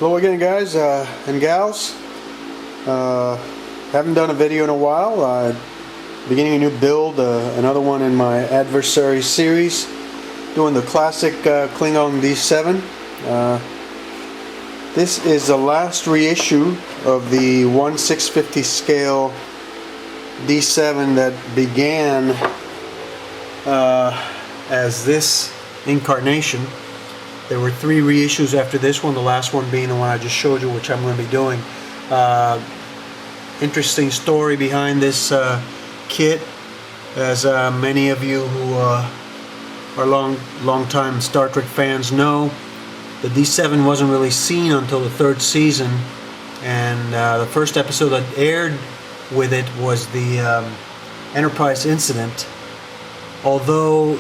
Hello again, guys and gals. Haven't done a video in a while. Beginning a new build, another one in my adversary series, doing the classic Klingon D7. This is the last reissue of the 1/650 scale D7 that began as this incarnation. There were 3 reissues after this one, the last one being the one I just showed you, which I'm going to be doing. Interesting story behind this kit. As many of you who are long-time Star Trek fans know, the D7 wasn't really seen until the 3rd season, and the first episode that aired with it was the Enterprise incident. Although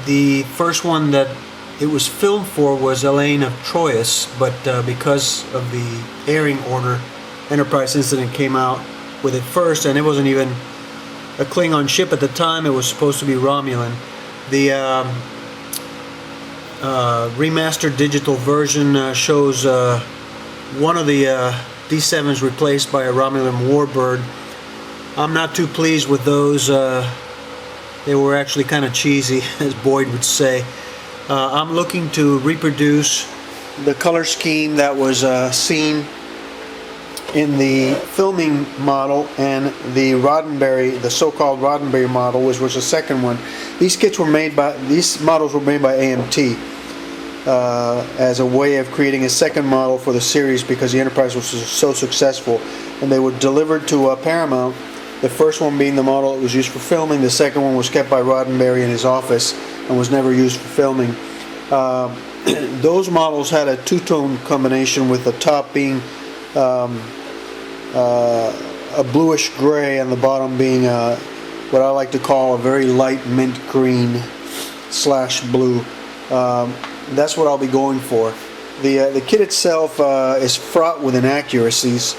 the first one that it was filmed for was Elaine of Troyes, but because of the airing order, Enterprise incident came out with it first, and it wasn't even a Klingon ship at the time. It was supposed to be Romulan. The remastered digital version shows one of the D7s replaced by a Romulan warbird. I'm not too pleased with those. They were actually kind of cheesy, as Boyd would say. I'm looking to reproduce the color scheme that was seen in the filming model and the Roddenberry, the so-called Roddenberry model, which was the second one. These models were made by AMT as a way of creating a second model for the series because the Enterprise was so successful, and they were delivered to Paramount. The first one being the model that was used for filming. The second one was kept by Roddenberry in his office and was never used for filming. Those models had a two-tone combination, with the top being a bluish gray and the bottom being what I like to call a very light mint green / blue. That's what I'll be going for. The kit itself is fraught with inaccuracies.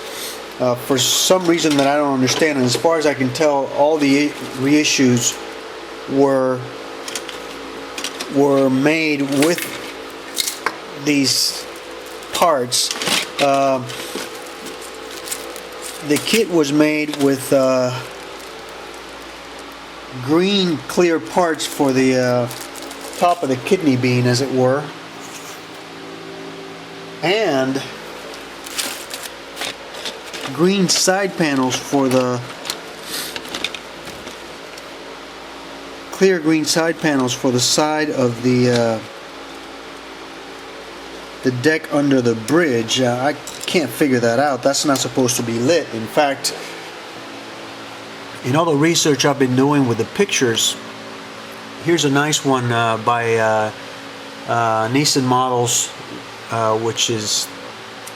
For some reason that I don't understand, and as far as I can tell, all the reissues were made with these parts. The kit was made with green clear parts for the top of the kidney bean, as it were, and green side panels for the clear green side panels for the side of the deck under the bridge. I can't figure that out. That's not supposed to be lit. In fact, in all the research I've been doing with the pictures, here's a nice one by D7 Models, which is,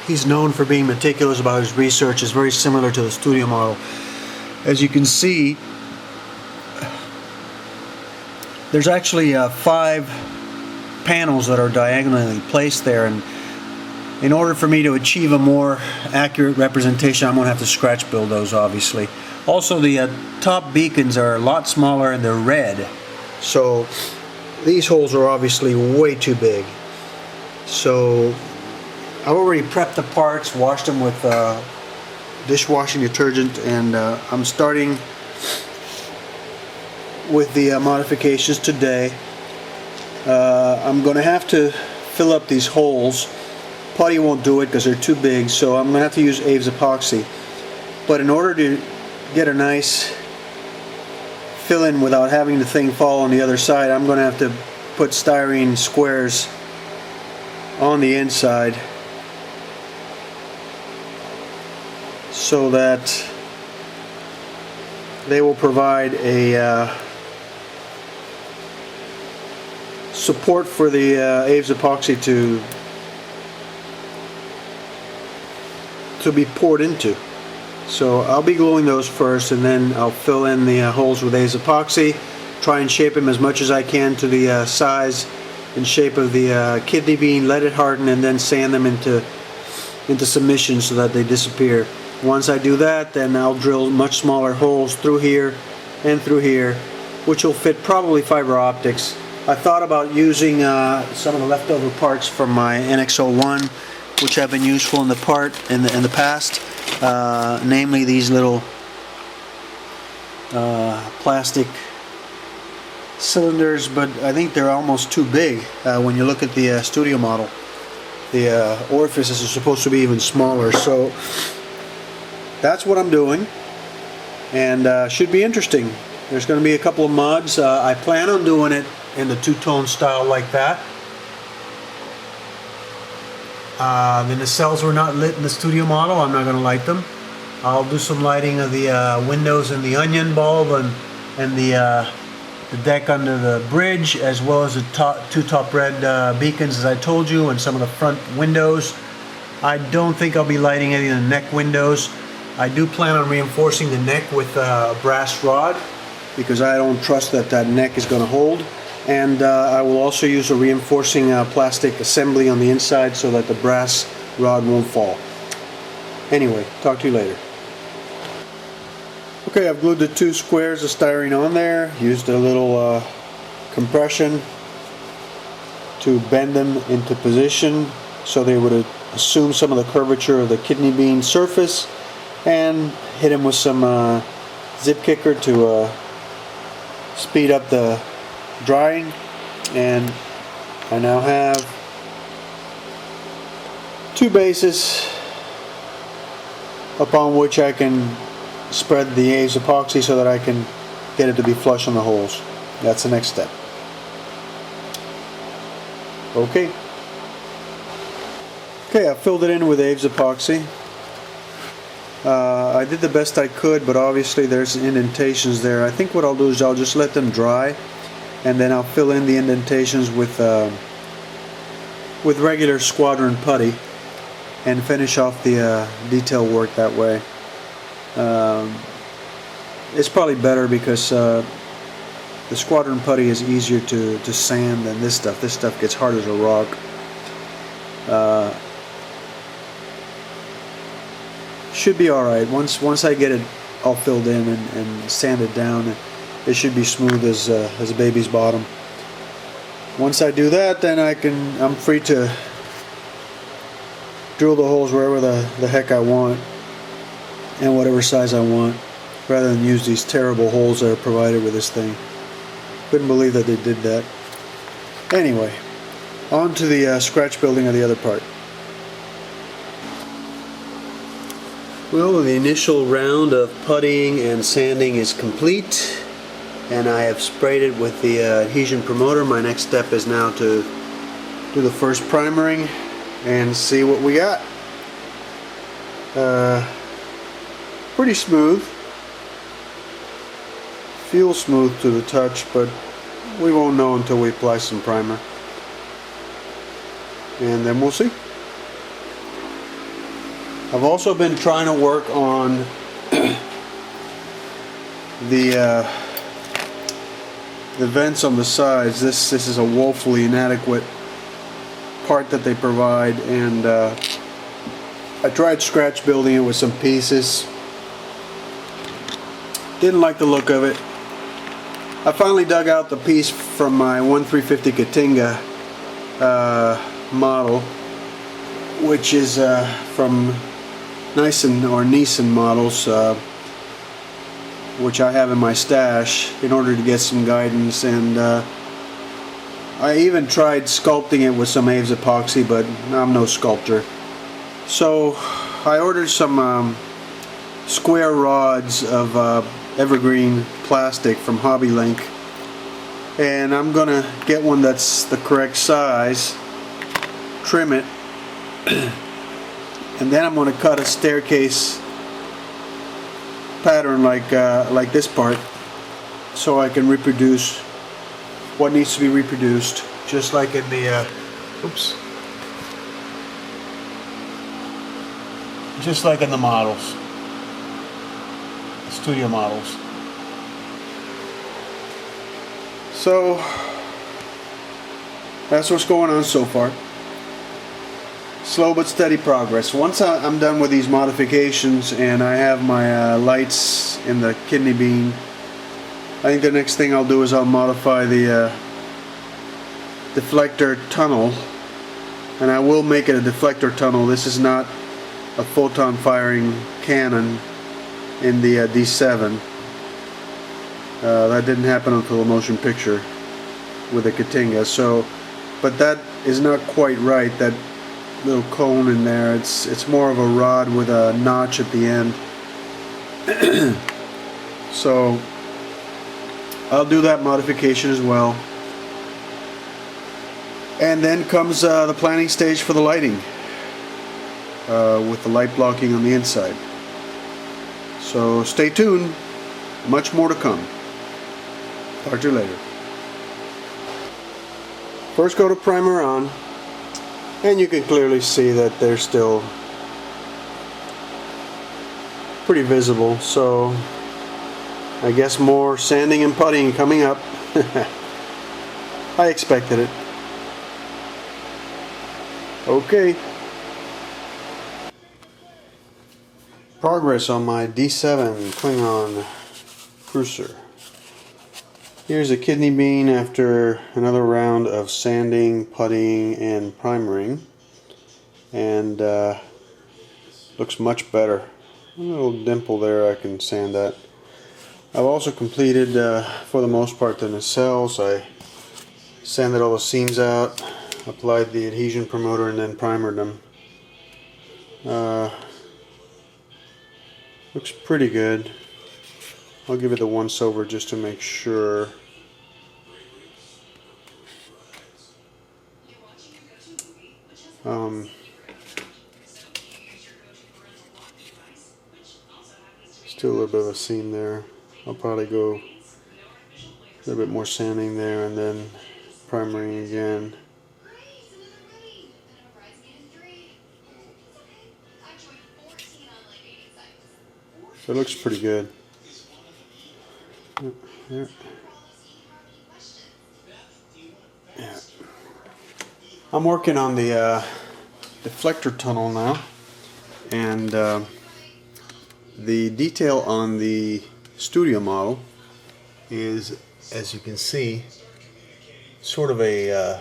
he's known for being meticulous about his research. It's very similar to the studio model. As you can see, there's actually 5 panels that are diagonally placed there, and in order for me to achieve a more accurate representation, I'm going to have to scratch build those, obviously. Also, the top beacons are a lot smaller and they're red, so these holes are obviously way too big. So I've already prepped the parts, washed them with dishwashing detergent, and I'm starting with the modifications today. I'm going to have to fill up these holes. Putty won't do it because they're too big, so I'm going to have to use Aves epoxy. But in order to get a nice fill in without having the thing fall on the other side, I'm going to have to put styrene squares on the inside so that they will provide a support for the Aves epoxy to be poured into. So I'll be gluing those first, and then I'll fill in the holes with Aves epoxy, try and shape them as much as I can to the size and shape of the kidney bean, let it harden, and then sand them into submission so that they disappear. Once I do that, then I'll drill much smaller holes through here and through here, which will fit probably fiber optics. I thought about using some of the leftover parts from my NX-01 which have been useful in the past, namely these little plastic cylinders, but I think they're almost too big when you look at the studio model. The orifices are supposed to be even smaller, so that's what I'm doing, and should be interesting. There's going to be a couple of mods. I plan on doing it in the two-tone style like that. The nacelles were not lit in the studio model. I'm not going to light them. I'll do some lighting of the windows and the onion bulb and the deck under the bridge, as well as the two top red beacons, as I told you, and some of the front windows. I don't think I'll be lighting any of the neck windows. I do plan on reinforcing the neck with a brass rod, because I don't trust that neck is going to hold. And I will also use a reinforcing plastic assembly on the inside so that the brass rod won't fall. Anyway, talk to you later. Okay, I've glued the two squares of styrene on there, used a little compression to bend them into position so they would assume some of the curvature of the kidney bean surface, and hit them with some zip kicker to speed up the drying. And I now have two bases upon which I can spread the AVES epoxy so that I can get it to be flush on the holes. That's the next step. Okay, I filled it in with AVES epoxy. I did the best I could, but obviously there's indentations there. I think what I'll do is I'll just let them dry, and then I'll fill in the indentations with regular squadron putty and finish off the detail work that way. It's probably better because the squadron putty is easier to sand than this stuff. This stuff gets hard as a rock. Should be alright. Once I get it all filled in and sanded down, it should be smooth as a baby's bottom. Once I do that, then I'm free to drill the holes wherever the heck I want and whatever size I want, rather than use these terrible holes that are provided with this thing. Couldn't believe that they did that. Anyway, on to the scratch building of the other part. Well, the initial round of puttying and sanding is complete, and I have sprayed it with the adhesion promoter. My next step is now to do the first primering and see what we got. Pretty smooth. Feels smooth to the touch, but we won't know until we apply some primer. And then we'll see. I've also been trying to work on the vents on the sides. This is a woefully inadequate part that they provide, and I tried scratch building it with some pieces. Didn't like the look of it. I finally dug out the piece from my 1350 Katinga model, which is from Nissan models, which I have in my stash in order to get some guidance, and I even tried sculpting it with some AVES epoxy, but I'm no sculptor. So I ordered some square rods of evergreen plastic from Hobby Link, and I'm gonna get one that's the correct size, trim it, and then I'm going to cut a staircase pattern like this part, so I can reproduce what needs to be reproduced, just like in the just like in the models, the studio models. So that's what's going on so far. Slow but steady progress. Once I'm done with these modifications and I have my lights in the kidney bean, I think the next thing I'll do is I'll modify the deflector tunnel And I will make it a deflector tunnel. This is not a photon firing cannon in the D7. That didn't happen until the motion picture with the Katinga. So, but that is not quite right. That little cone in there, it's more of a rod with a notch at the end. So I'll do that modification as well. And then comes the planning stage for the lighting, with the light blocking on the inside. So stay tuned, much more to come. Talk to you later. First coat of primer on, and you can clearly see that they're still pretty visible, so I guess more sanding and puttying coming up. I expected it. Okay. Progress on my D7 Klingon cruiser. Here's a kidney bean after another round of sanding, puttying, and primering, and looks much better. A little dimple there, I can sand that. I've also completed, for the most part, the nacelles. I sanded all the seams out, applied the adhesion promoter, and then primered them. Looks pretty good. I'll give it the once over just to make sure. Still a little bit of a seam there. I'll probably go a little bit more sanding there and then primering again. So it looks pretty good. Yeah. Yeah. I'm working on the deflector tunnel now, and the detail on the studio model is, as you can see, sort of a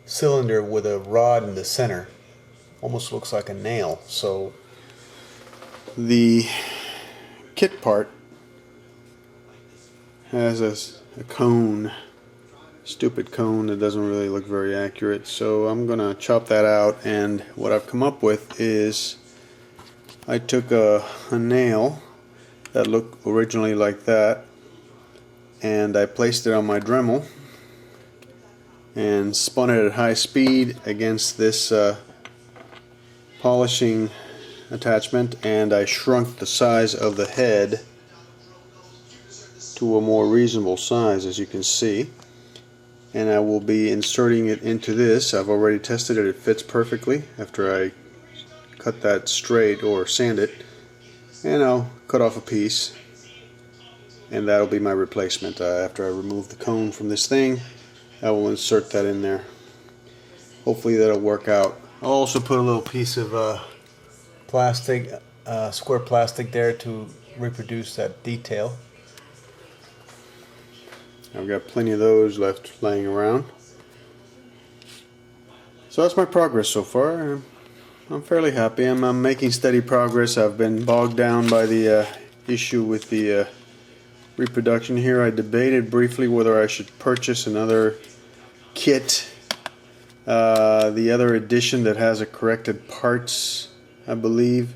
cylinder with a rod in the center. Almost looks like a nail. So the kit part has a cone, stupid cone that doesn't really look very accurate, so I'm gonna chop that out, and what I've come up with is I took a nail that looked originally like that, and I placed it on my Dremel and spun it at high speed against this polishing attachment, and I shrunk the size of the head to a more reasonable size, as you can see, and I will be inserting it into this. I've already tested it. It fits perfectly after I cut that straight or sand it, and I'll cut off a piece, and that'll be my replacement. After I remove the cone from this thing, I will insert that in there. Hopefully that'll work out. I'll also put a little piece of plastic, square plastic there to reproduce that detail. I've got plenty of those left laying around. So that's my progress so far. I'm fairly happy. I'm making steady progress. I've been bogged down by the issue with the reproduction here. I debated briefly whether I should purchase another kit, the other edition that has a corrected parts, I believe,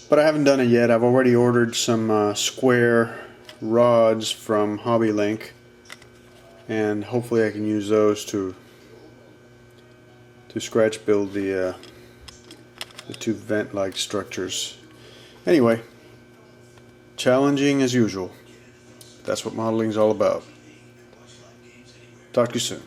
but I haven't done it yet. I've already ordered some square rods from HobbyLink, and hopefully I can use those to scratch build the two vent-like structures. Anyway, challenging as usual. That's what modeling is all about. Talk to you soon.